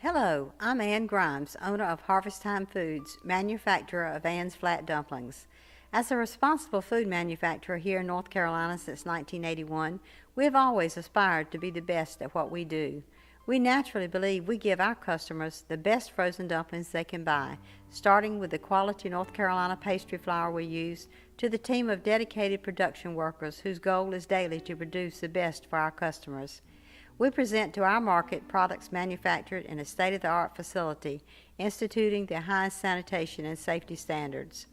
Hello, I'm Ann Grimes, owner of Harvest Time Foods, manufacturer of Ann's Flat Dumplings. As a responsible food manufacturer here in North Carolina since 1981, we have always aspired to be the best at what we do. We naturally believe we give our customers the best frozen dumplings they can buy, starting with the quality North Carolina pastry flour we use, to the team of dedicated production workers whose goal is daily to produce the best for our customers. We present to our market products manufactured in a state-of-the-art facility, instituting the highest sanitation and safety standards.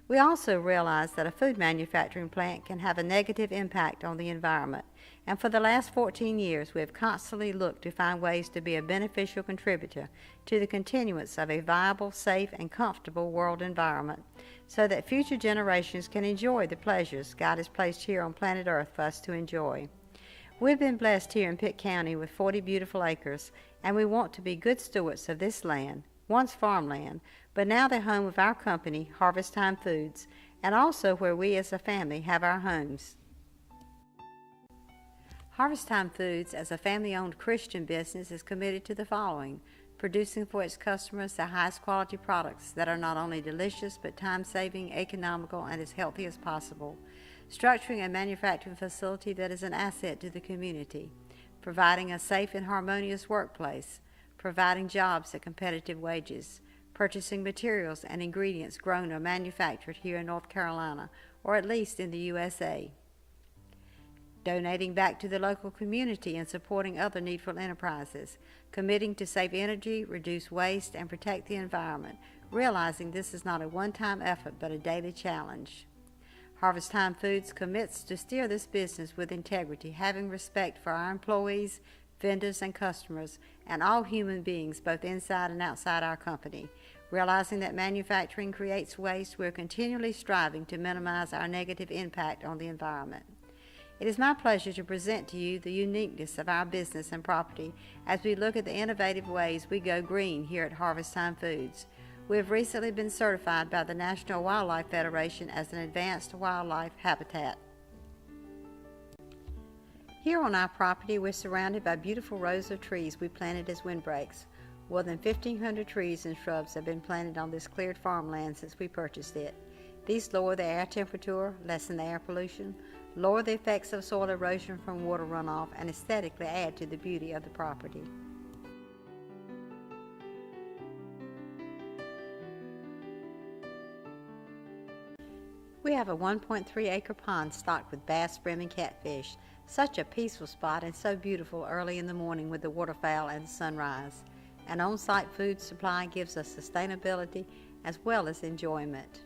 We also realize that a food manufacturing plant can have a negative impact on the environment, and for the last 14 years we have constantly looked to find ways to be a beneficial contributor to the continuance of a viable, safe, and comfortable world environment, so that future generations can enjoy the pleasures God has placed here on planet Earth for us to enjoy. We've been blessed here in Pitt County with 40 beautiful acres, and we want to be good stewards of this land, once farmland, but now the home of our company, Harvest Time Foods, and also where we as a family have our homes. Harvest Time Foods, as a family-owned Christian business, is committed to the following: producing for its customers the highest quality products that are not only delicious but time-saving, economical, and as healthy as possible; structuring a manufacturing facility that is an asset to the community; providing a safe and harmonious workplace; providing jobs at competitive wages; purchasing materials and ingredients grown or manufactured here in North Carolina, or at least in the USA; donating back to the local community and supporting other needful enterprises; committing to save energy, reduce waste, and protect the environment, realizing this is not a one-time effort but a daily challenge. Harvest Time Foods commits to steer this business with integrity, having respect for our employees, vendors, and customers, and all human beings both inside and outside our company. Realizing that manufacturing creates waste, we're continually striving to minimize our negative impact on the environment. It is my pleasure to present to you the uniqueness of our business and property as we look at the innovative ways we go green here at Harvest Time Foods. We have recently been certified by the National Wildlife Federation as an advanced wildlife habitat. Here on our property, we're surrounded by beautiful rows of trees we planted as windbreaks. More than 1,500 trees and shrubs have been planted on this cleared farmland since we purchased it. These lower the air temperature, lessen the air pollution, lower the effects of soil erosion from water runoff, and aesthetically add to the beauty of the property. We have a 1.3-acre pond stocked with bass, brim, and catfish. Such a peaceful spot and so beautiful early in the morning with the waterfowl and the sunrise. An on-site food supply gives us sustainability as well as enjoyment.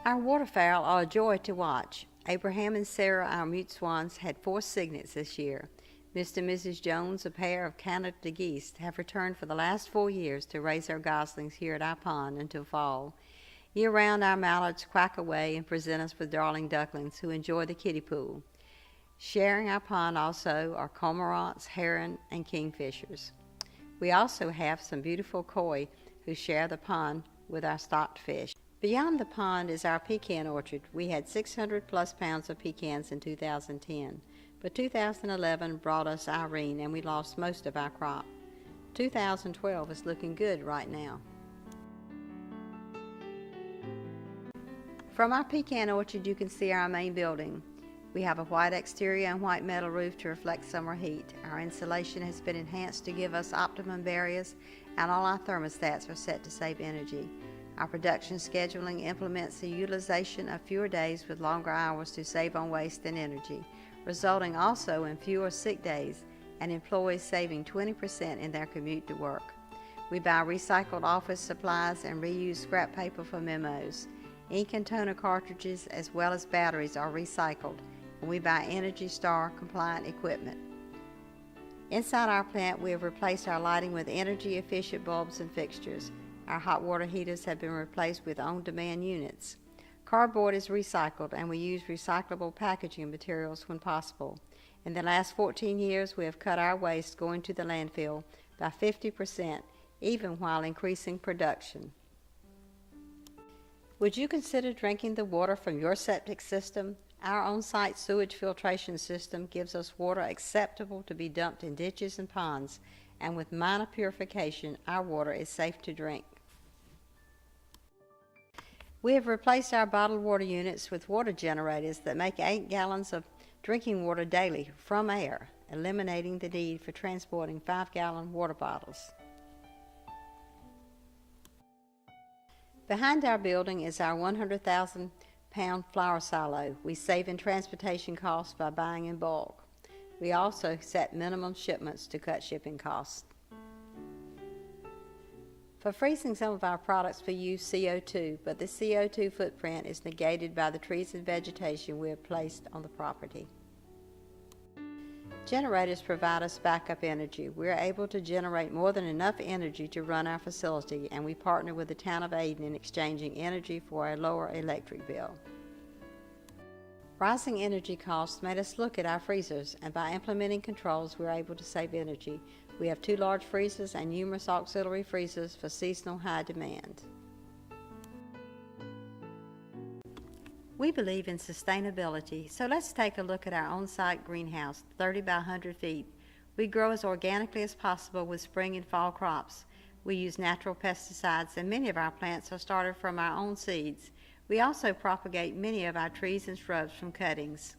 Our waterfowl are a joy to watch. Abraham and Sarah, our mute swans, had 4 cygnets this year. Mr. and Mrs. Jones, a pair of Canada geese, have returned for the last 4 years to raise their goslings here at our pond until fall. Year-round, our mallards quack away and present us with darling ducklings who enjoy the kiddie pool. Sharing our pond also are cormorants, heron, and kingfishers. We also have some beautiful koi who share the pond with our stocked fish. Beyond the pond is our pecan orchard. We had 600 plus pounds of pecans in 2010. But 2011 brought us Irene and we lost most of our crop. 2012 is looking good right now. From our pecan orchard you can see our main building. We have a white exterior and white metal roof to reflect summer heat. Our insulation has been enhanced to give us optimum barriers, and all our thermostats are set to save energy. Our production scheduling implements the utilization of fewer days with longer hours to save on waste and energy, resulting also in fewer sick days and employees saving 20% in their commute to work. We buy recycled office supplies and reuse scrap paper for memos. Ink and toner cartridges as well as batteries are recycled, and we buy Energy Star compliant equipment. Inside our plant, we have replaced our lighting with energy efficient bulbs and fixtures. Our hot water heaters have been replaced with on-demand units. Cardboard is recycled, and we use recyclable packaging materials when possible. In the last 14 years, we have cut our waste going to the landfill by 50%, even while increasing production. Would you consider drinking the water from your septic system? Our on-site sewage filtration system gives us water acceptable to be dumped in ditches and ponds, and with minor purification, our water is safe to drink. We have replaced our bottled water units with water generators that make 8 gallons of drinking water daily from air, eliminating the need for transporting 5-gallon water bottles. Behind our building is our 100,000-pound flour silo. We save in transportation costs by buying in bulk. We also set minimum shipments to cut shipping costs. For freezing some of our products, we use CO2, but the CO2 footprint is negated by the trees and vegetation we have placed on the property. Generators provide us backup energy. We are able to generate more than enough energy to run our facility, and we partner with the town of Ayden in exchanging energy for a lower electric bill. Rising energy costs made us look at our freezers, and by implementing controls, we are able to save energy. We have 2 large freezers and numerous auxiliary freezers for seasonal high demand. We believe in sustainability, so let's take a look at our on-site greenhouse, 30 by 100 feet. We grow as organically as possible with spring and fall crops. We use natural pesticides, and many of our plants are started from our own seeds. We also propagate many of our trees and shrubs from cuttings.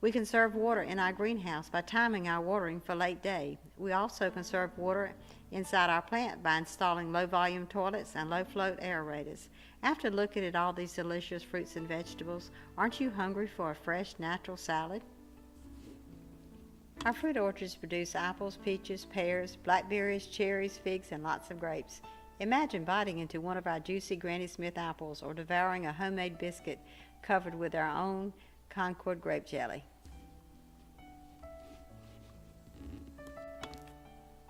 We conserve water in our greenhouse by timing our watering for late day. We also conserve water inside our plant by installing low-volume toilets and low-float aerators. After looking at all these delicious fruits and vegetables, aren't you hungry for a fresh, natural salad? Our fruit orchards produce apples, peaches, pears, blackberries, cherries, figs, and lots of grapes. Imagine biting into one of our juicy Granny Smith apples or devouring a homemade biscuit covered with our own Concord grape jelly.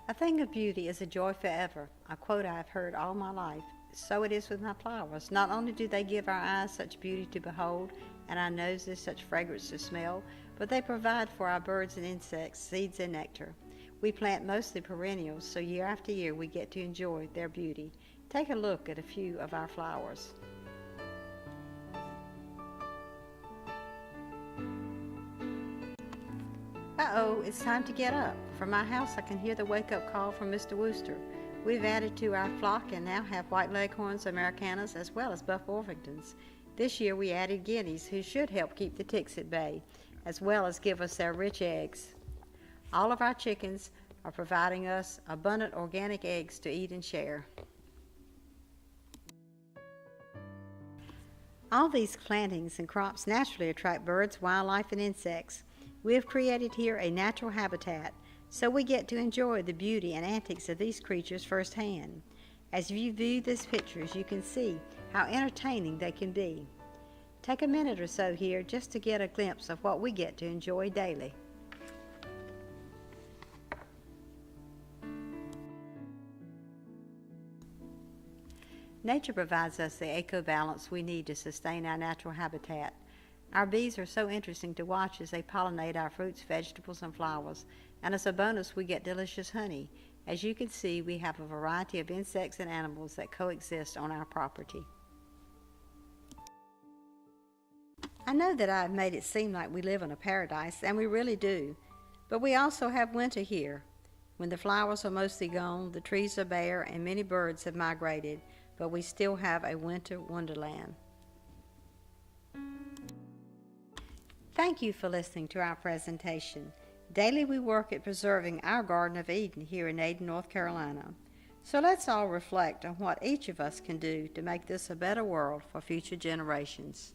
A thing of beauty is a joy forever, a quote I have heard all my life. So it is with my flowers. Not only do they give our eyes such beauty to behold and our noses such fragrance to smell, but they provide for our birds and insects seeds and nectar. We plant mostly perennials, so year after year we get to enjoy their beauty. Take a look at a few of our flowers. Uh-oh, it's time to get up. From my house I can hear the wake-up call from Mr. Wooster. We've added to our flock and now have white leghorns, Americanas, as well as buff Orpingtons. This year we added guineas, who should help keep the ticks at bay, as well as give us their rich eggs. All of our chickens are providing us abundant organic eggs to eat and share. All these plantings and crops naturally attract birds, wildlife, and insects. We have created here a natural habitat, so we get to enjoy the beauty and antics of these creatures firsthand. As you view these pictures, you can see how entertaining they can be. Take a minute or so here just to get a glimpse of what we get to enjoy daily. Nature provides us the eco-balance we need to sustain our natural habitat. Our bees are so interesting to watch as they pollinate our fruits, vegetables, and flowers, and as a bonus we get delicious honey. As you can see, we have a variety of insects and animals that coexist on our property. I know that I've made it seem like we live in a paradise, and we really do, but we also have winter here. When the flowers are mostly gone, the trees are bare, and many birds have migrated, but we still have a winter wonderland. Thank you for listening to our presentation. Daily we work at preserving our Garden of Eden here in Ayden, North Carolina. So let's all reflect on what each of us can do to make this a better world for future generations.